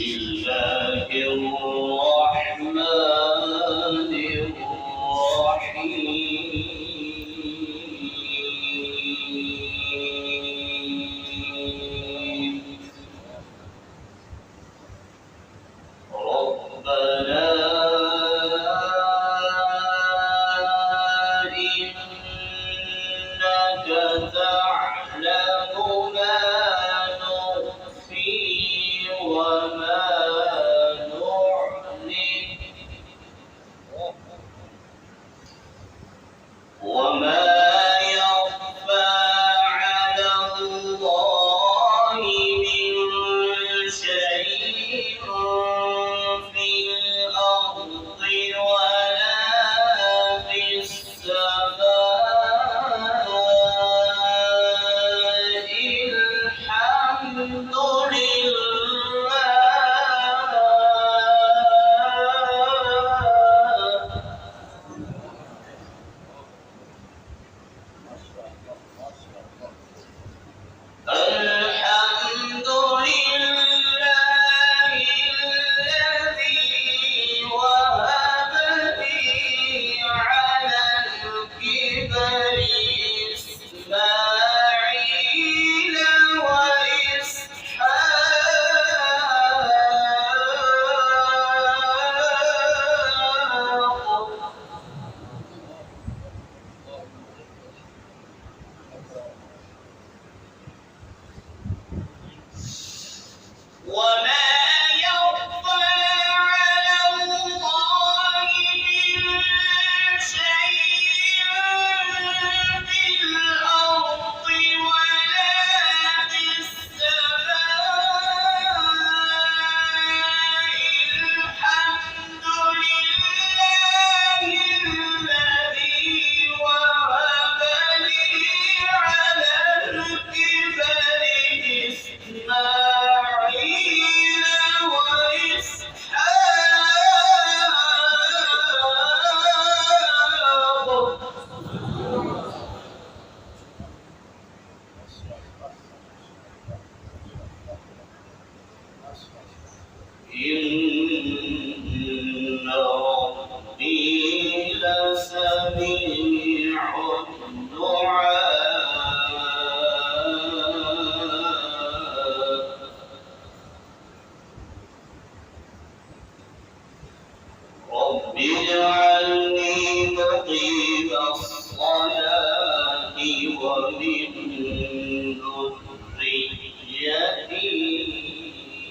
الله الرحمن الرحيم ربنا إنك تعلم ما نخفي وما نعلن وما يخفى على الله من شيء في الأرض ولا في السماء الحمد الحمد لله الذي وهب لي على الكبر إسماعيل وإسحاق وما يخفى على الله من شيء في الأرض ولا في السماء الحمد لله الذي وهب لي على الكبر إسماعيل وإسحاق إن ربي لسميع الدعاء رب اجعلني مقيم الصلاة ومن ذريتي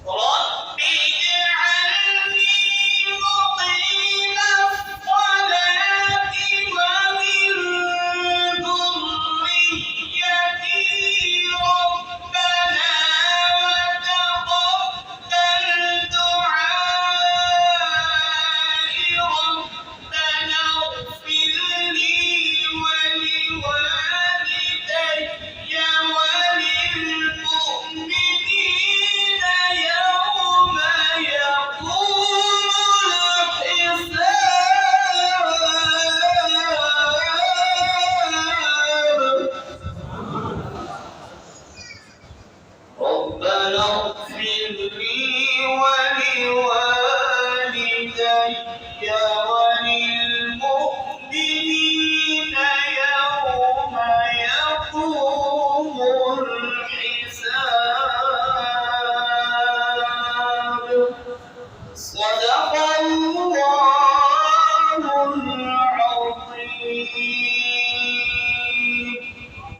رب اجعلني مقيم الصلاة ومن ذريتي ربنا وتقبل دعائي ربنا اغفر لي ولوالدي وللمؤمنين يوم يقوم الحساب ربنا اغفر لي ولوالدي وللمؤمنين يوم يقوم الحساب صدق